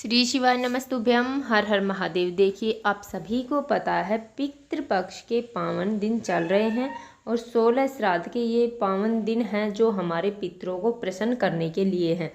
श्री शिवाय नमस्तुभ्यम। हर हर महादेव। देखिए, आप सभी को पता है पितृपक्ष के पावन दिन चल रहे हैं और 16 श्राद्ध के ये पावन दिन हैं जो हमारे पितरों को प्रसन्न करने के लिए हैं।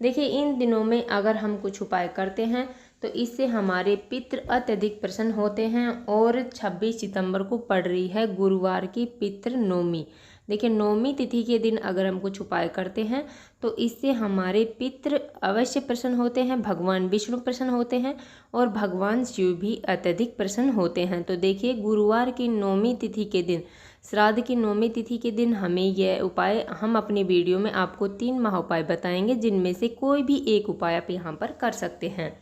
देखिए, इन दिनों में अगर हम कुछ उपाय करते हैं तो इससे हमारे पितृ अत्यधिक प्रसन्न होते हैं। और 26 सितंबर को पड़ रही है गुरुवार की पितृ नवमी। देखिए, नवमी तिथि के दिन अगर हम कुछ उपाय करते हैं तो इससे हमारे पितृ अवश्य प्रसन्न होते हैं, भगवान विष्णु प्रसन्न होते हैं और भगवान शिव भी अत्यधिक प्रसन्न होते हैं। तो देखिए, गुरुवार की नवमी तिथि के दिन, श्राद्ध की नवमी तिथि के दिन हमें यह उपाय, हम अपनी वीडियो में आपको 3 महा उपाय बताएंगे जिनमें से कोई भी एक उपाय आप यहाँ पर कर सकते हैं।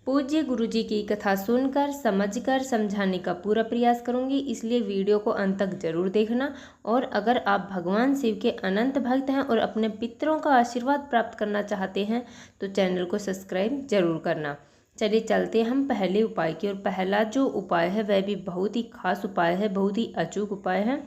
पूज्य गुरु जी की कथा सुनकर समझकर समझाने का पूरा प्रयास करूंगी, इसलिए वीडियो को अंत तक जरूर देखना। और अगर आप भगवान शिव के अनंत भक्त हैं और अपने पितरों का आशीर्वाद प्राप्त करना चाहते हैं तो चैनल को सब्सक्राइब जरूर करना। चलिए चलते हम पहले उपाय की ओर। पहला जो उपाय है वह भी बहुत ही खास उपाय है, बहुत ही अचूक उपाय है।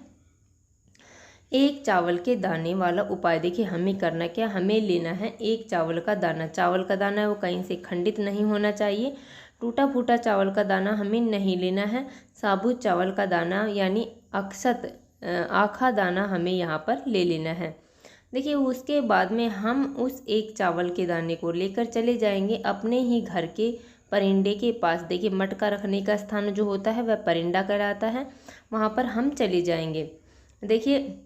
एक चावल के दाने वाला उपाय। देखिए, हमें करना क्या, हमें लेना है एक चावल का दाना। चावल का दाना वो कहीं से खंडित नहीं होना चाहिए, टूटा फूटा चावल का दाना हमें नहीं लेना है। साबुत चावल का दाना यानी अक्षत आखा दाना हमें यहाँ पर ले लेना है। देखिए, उसके बाद में हम उस एक चावल के दाने को लेकर चले जाएंगे अपने ही घर के परिंदे के पास। देखिए, मटका रखने का स्थान जो होता है वह परिंदा कहलाता है, वहाँ पर हम चले जाएंगे। देखिए,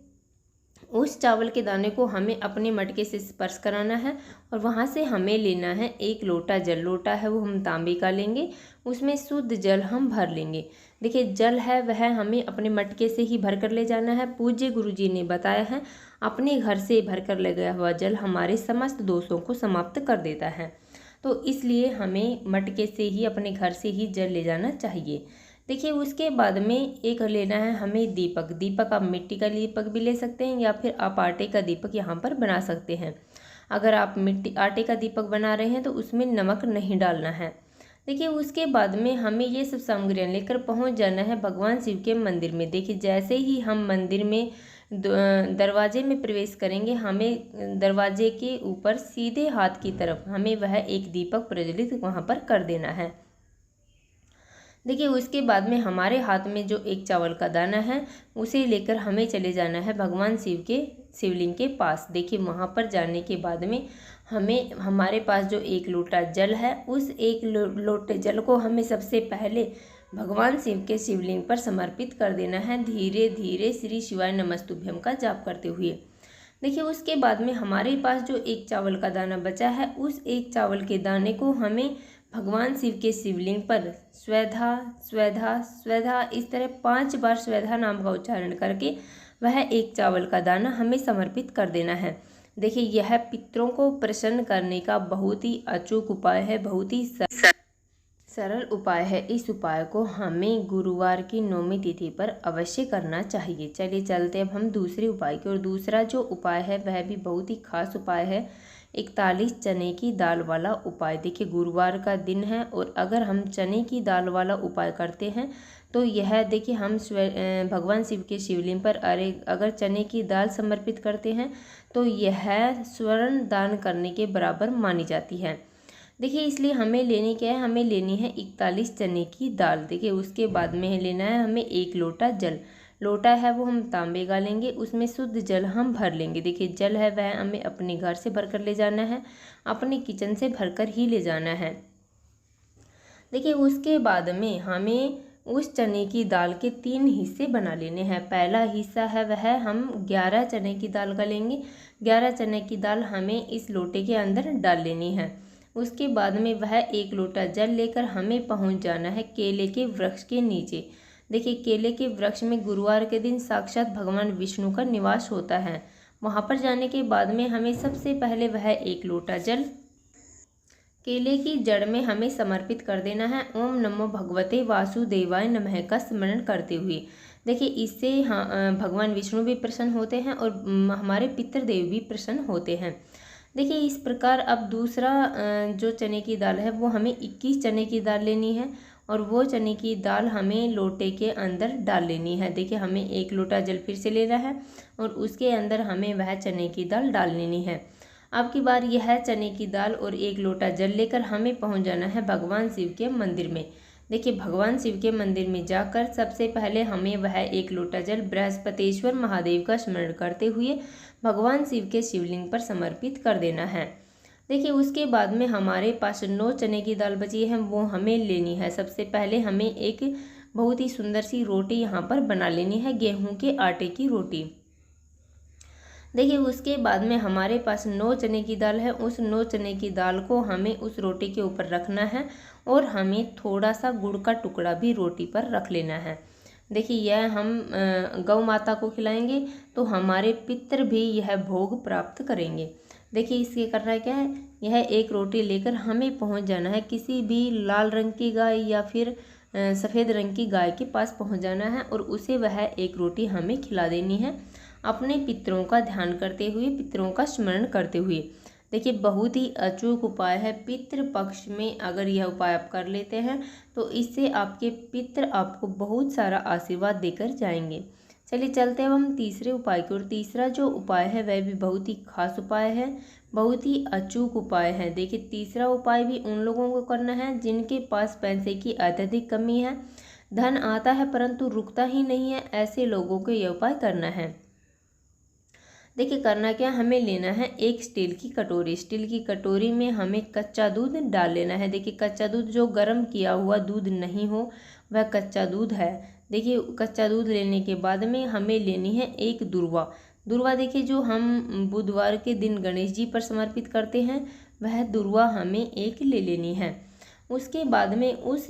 उस चावल के दाने को हमें अपने मटके से स्पर्श कराना है और वहाँ से हमें लेना है एक लोटा जल। लोटा है वो हम तांबे का लेंगे, उसमें शुद्ध जल हम भर लेंगे। देखिए, जल है वह हमें अपने मटके से ही भर कर ले जाना है। पूज्य गुरु जी ने बताया है अपने घर से भर कर ले गया हुआ जल हमारे समस्त दोषों को समाप्त कर देता है, तो इसलिए हमें मटके से ही, अपने घर से ही जल ले जाना चाहिए। देखिए, उसके बाद में एक लेना है हमें दीपक। दीपक आप मिट्टी का दीपक भी ले सकते हैं या फिर आप आटे का दीपक यहाँ पर बना सकते हैं। अगर आप आटे का दीपक बना रहे हैं तो उसमें नमक नहीं डालना है। देखिए, उसके बाद में हमें ये सब सामग्रियाँ लेकर पहुँच जाना है भगवान शिव के मंदिर में। देखिए, जैसे ही हम मंदिर में दरवाजे में प्रवेश करेंगे, हमें दरवाजे के ऊपर सीधे हाथ की तरफ हमें वह एक दीपक प्रज्वलित वहाँ पर कर देना है। देखिए, उसके बाद में हमारे हाथ में जो एक चावल का दाना है उसे लेकर हमें चले जाना है भगवान शिव के शिवलिंग के पास। देखिए, वहाँ पर जाने के बाद में हमें, हमारे पास जो एक लोटा जल है उस एक लोटे जल को हमें सबसे पहले भगवान शिव के शिवलिंग पर समर्पित कर देना है, धीरे धीरे श्री शिवाय नमस्तुभ्यम का जाप करते हुए। देखिए, उसके बाद में हमारे पास जो एक चावल का दाना बचा है उस एक चावल के दाने को हमें भगवान शिव के शिवलिंग पर स्वधा स्वधा स्वधा इस तरह 5 बार स्वधा नाम का उच्चारण करके वह एक चावल का दाना हमें समर्पित कर देना है। देखिए, यह पितरों को प्रसन्न करने का बहुत ही अचूक उपाय है, बहुत ही सरल उपाय है। इस उपाय को हमें गुरुवार की नवमी तिथि पर अवश्य करना चाहिए। चलिए चलते अब हम दूसरे उपाय की। और दूसरा जो उपाय है वह भी बहुत ही खास उपाय है, 41 चने की दाल वाला उपाय। देखिए, गुरुवार का दिन है और अगर हम चने की दाल वाला उपाय करते हैं तो यह, देखिए, हम भगवान शिव के शिवलिंग पर अगर चने की दाल समर्पित करते हैं तो यह स्वर्ण दान करने के बराबर मानी जाती है। देखिए, इसलिए हमें लेनी क्या है, हमें लेनी है 41 चने की दाल। देखिए, उसके बाद में लेना है हमें एक लोटा जल। लोटा है वो हम तांबे का लेंगे, उसमें शुद्ध जल हम भर लेंगे। देखिए, जल है वह हमें अपने घर से भर कर ले जाना है, अपने किचन से भर कर ही ले जाना है। देखिए, उसके बाद में हमें उस चने की दाल के 3 हिस्से बना लेने हैं। पहला हिस्सा है वह हम 11 चने की दाल का लेंगे। 11 चने की दाल हमें इस लोटे के अंदर डाल लेनी है। उसके बाद में वह एक लोटा जल लेकर हमें पहुंच जाना है केले के वृक्ष के नीचे। देखिए, केले के वृक्ष में गुरुवार के दिन साक्षात भगवान विष्णु का निवास होता है। वहां पर जाने के बाद में हमें सबसे पहले वह एक लोटा जल केले की जड़ में हमें समर्पित कर देना है। ओम नमो भगवते वासुदेवाय नमः का स्मरण करते हुए। देखिए, इससे भगवान विष्णु भी प्रसन्न होते हैं और हमारे पितृदेव भी प्रसन्न होते हैं। देखिए, इस प्रकार अब दूसरा जो चने की दाल है वो हमें 21 चने की दाल लेनी है और वो चने की दाल हमें लोटे के अंदर डाल लेनी है। देखिए, हमें एक लोटा जल फिर से लेना है और उसके अंदर हमें वह चने की दाल डाल लेनी है। अब की बार यह है चने की दाल और 1 लोटा जल लेकर हमें पहुंच जाना है भगवान शिव के मंदिर में। देखिए भगवान शिव के मंदिर में जाकर सबसे पहले हमें वह 1 लोटा जल बृहस्पतिश्वर महादेव का स्मरण करते हुए भगवान शिव के शिवलिंग पर समर्पित कर देना है। देखिए उसके बाद में हमारे पास 9 चने की दाल बची है, वो हमें लेनी है। सबसे पहले हमें एक बहुत ही सुंदर सी रोटी यहाँ पर बना लेनी है, गेहूं के आटे की रोटी। देखिए उसके बाद में हमारे पास 9 चने की दाल है, उस 9 चने की दाल को हमें उस रोटी के ऊपर रखना है और हमें थोड़ा सा गुड़ का टुकड़ा भी रोटी पर रख लेना है। देखिए यह हम गौ माता को खिलाएंगे तो हमारे पितर भी यह भोग प्राप्त करेंगे। देखिए इसके करना है क्या है, यह एक रोटी लेकर हमें पहुंच जाना है किसी भी लाल रंग की गाय या फिर सफ़ेद रंग की गाय के पास पहुंच जाना है और उसे वह एक रोटी हमें खिला देनी है, अपने पितरों का ध्यान करते हुए, पितरों का स्मरण करते हुए। देखिए बहुत ही अचूक उपाय है, पितृ पक्ष में अगर यह उपाय आप कर लेते हैं तो इससे आपके पितर आपको बहुत सारा आशीर्वाद देकर जाएंगे। चलिए चलते हैं हम तीसरे उपाय की ओर। तीसरा जो उपाय है वह भी बहुत ही खास उपाय है, बहुत ही अचूक उपाय है। देखिए तीसरा उपाय भी उन लोगों को करना है जिनके पास पैसे की अत्यधिक कमी है, धन आता है परंतु रुकता ही नहीं है, ऐसे लोगों को यह उपाय करना है। देखिए करना क्या, हमें लेना है एक स्टील की कटोरी। स्टील की कटोरी में हमें कच्चा दूध डाल लेना है। देखिए कच्चा दूध जो गर्म किया हुआ दूध नहीं हो वह कच्चा दूध है। देखिए कच्चा दूध लेने के बाद में हमें लेनी है एक दुर्वा। दुर्वा देखिए जो हम बुधवार के दिन गणेश जी पर समर्पित करते हैं वह दुर्वा हमें एक ले लेनी है। उसके बाद में उस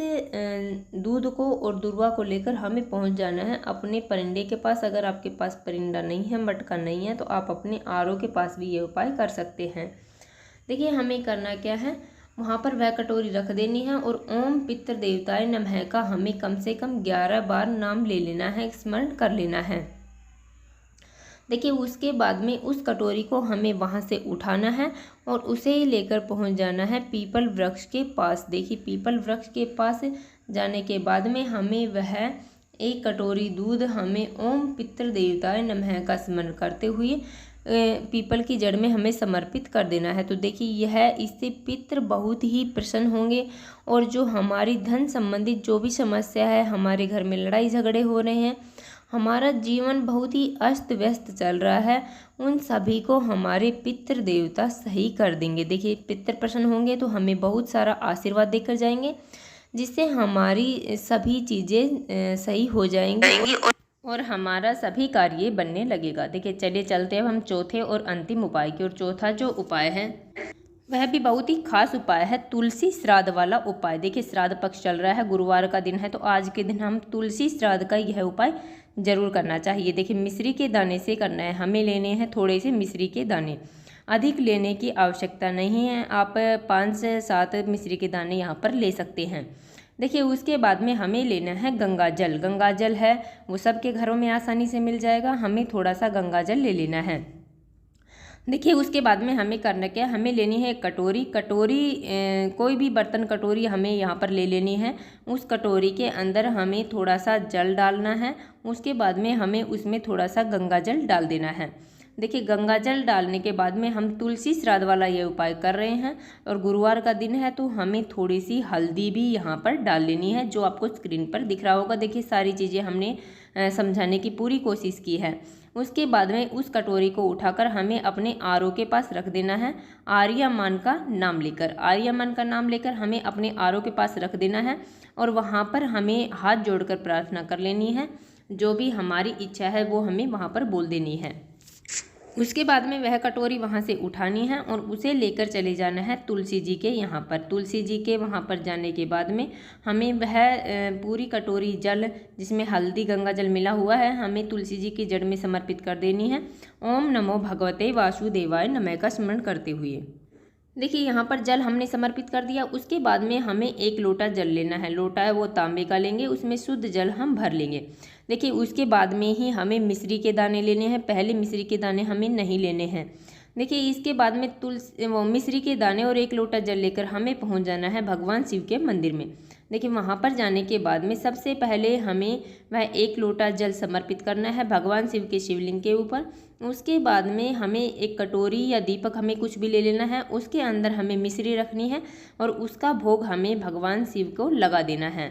दूध को और दुर्वा को लेकर हमें पहुंच जाना है अपने परिंदे के पास। अगर आपके पास परिंदा नहीं है, मटका नहीं है, तो आप अपने आरओ के पास भी ये उपाय कर सकते हैं। देखिए हमें करना क्या है, वहाँ पर वह कटोरी रख देनी है और ओम पितृ देवताय नमः का हमें कम से कम 11 बार नाम ले लेना है, स्मरण कर लेना है। देखिए उसके बाद में उस कटोरी को हमें वहाँ से उठाना है और उसे लेकर पहुँच जाना है पीपल वृक्ष के पास। देखिए पीपल वृक्ष के पास जाने के बाद में हमें वह एक कटोरी दूध हमें ओम पितृ देवताय नमः का स्मरण करते हुए पीपल की जड़ में हमें समर्पित कर देना है। तो देखिए यह इससे पितृ बहुत ही प्रसन्न होंगे और जो हमारी धन संबंधित जो भी समस्या है, हमारे घर में लड़ाई झगड़े हो रहे हैं, हमारा जीवन बहुत ही अस्त व्यस्त चल रहा है, उन सभी को हमारे पितृ देवता सही कर देंगे। देखिए पितृ प्रसन्न होंगे तो हमें बहुत सारा आशीर्वाद देकर जाएंगे, जिससे हमारी सभी चीज़ें सही हो जाएंगी और हमारा सभी कार्य बनने लगेगा। देखिए चलिए चलते हैं हम चौथे और अंतिम उपाय की ओर। चौथा जो उपाय है वह भी बहुत ही खास उपाय है, तुलसी श्राद्ध वाला उपाय। देखिए श्राद्ध पक्ष चल रहा है, गुरुवार का दिन है, तो आज के दिन हम तुलसी श्राद्ध का यह उपाय जरूर करना चाहिए। देखिए मिश्री के दाने से करना है, हमें लेने हैं थोड़े से मिश्री के दाने, अधिक लेने की आवश्यकता नहीं है, आप 5 से 7 मिश्री के दाने यहाँ पर ले सकते हैं। देखिए उसके बाद में हमें लेना है गंगा जल। गंगा जल है वो सबके घरों में आसानी से मिल जाएगा, हमें थोड़ा सा गंगा जल ले लेना है। देखिए उसके बाद में हमें करना क्या, हमें लेनी है एक कटोरी। कोई भी बर्तन कटोरी हमें यहाँ पर ले लेनी है। उस कटोरी के अंदर हमें थोड़ा सा जल डालना है, उसके बाद में हमें उसमें थोड़ा सा गंगा जल डाल देना है। देखिए गंगा जल डालने के बाद में हम तुलसी श्राद्ध वाला ये उपाय कर रहे हैं और गुरुवार का दिन है तो हमें थोड़ी सी हल्दी भी यहाँ पर डाल लेनी है, जो आपको स्क्रीन पर दिख रहा होगा। देखिए सारी चीज़ें हमने समझाने की पूरी कोशिश की है। उसके बाद में उस कटोरी को उठाकर हमें अपने आरओ के पास रख देना है, आर्यमान का नाम लेकर। आर्यमान का नाम लेकर हमें अपने आरओ के पास रख देना है और वहाँ पर हमें हाथ जोड़कर प्रार्थना कर लेनी है, जो भी हमारी इच्छा है वो हमें वहाँ पर बोल देनी है। उसके बाद में वह कटोरी वहाँ से उठानी है और उसे लेकर चले जाना है तुलसी जी के यहाँ पर। तुलसी जी के वहाँ पर जाने के बाद में हमें वह पूरी कटोरी जल जिसमें हल्दी गंगा जल मिला हुआ है हमें तुलसी जी की जड़ में समर्पित कर देनी है, ओम नमो भगवते वासुदेवाय नमः का स्मरण करते हुए। देखिए यहाँ पर जल हमने समर्पित कर दिया। उसके बाद में हमें 1 लोटा जल लेना है, लोटा है वो तांबे का लेंगे, उसमें शुद्ध जल हम भर लेंगे। देखिए उसके बाद में ही हमें मिश्री के दाने लेने हैं, पहले मिश्री के दाने हमें नहीं लेने हैं। देखिए इसके बाद में तुलसी वो मिश्री के दाने और 1 लोटा जल लेकर हमें पहुंच जाना है भगवान शिव के मंदिर में। देखिए वहां पर जाने के बाद में सबसे पहले हमें वह 1 लोटा जल समर्पित करना है भगवान शिव के शिवलिंग के ऊपर। उसके बाद में हमें एक कटोरी या दीपक हमें कुछ भी ले लेना है, उसके अंदर हमें मिश्री रखनी है और उसका भोग हमें भगवान शिव को लगा देना है।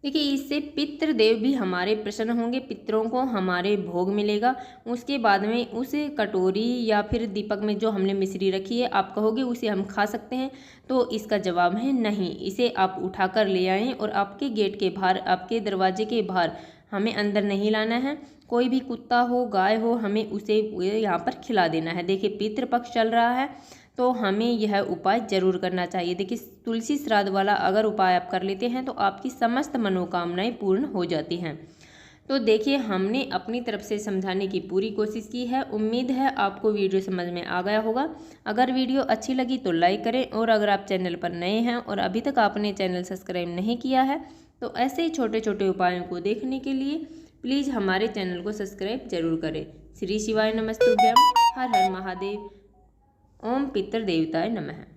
देखिए इससे पितृदेव भी हमारे प्रसन्न होंगे, पितरों को हमारे भोग मिलेगा। उसके बाद में उस कटोरी या फिर दीपक में जो हमने मिश्री रखी है, आप कहोगे उसे हम खा सकते हैं, तो इसका जवाब है नहीं। इसे आप उठा कर ले आएँ और आपके गेट के बाहर, आपके दरवाजे के बाहर हमें अंदर नहीं लाना है। कोई भी कुत्ता हो, गाय हो, हमें उसे यहाँ पर खिला देना है। देखिए पितृपक्ष चल रहा है तो हमें यह उपाय जरूर करना चाहिए। देखिए तुलसी श्राद्ध वाला अगर उपाय आप कर लेते हैं तो आपकी समस्त मनोकामनाएं पूर्ण हो जाती हैं। तो देखिए हमने अपनी तरफ से समझाने की पूरी कोशिश की है। उम्मीद है आपको वीडियो समझ में आ गया होगा। अगर वीडियो अच्छी लगी तो लाइक करें और अगर आप चैनल पर नए हैं और अभी तक आपने चैनल सब्सक्राइब नहीं किया है तो ऐसे ही छोटे छोटे उपायों को देखने के लिए प्लीज़ हमारे चैनल को सब्सक्राइब जरूर करें। श्री शिवाय नमस्तुभ्यम। हर हर महादेव। ओम पितृदेवताय नमः।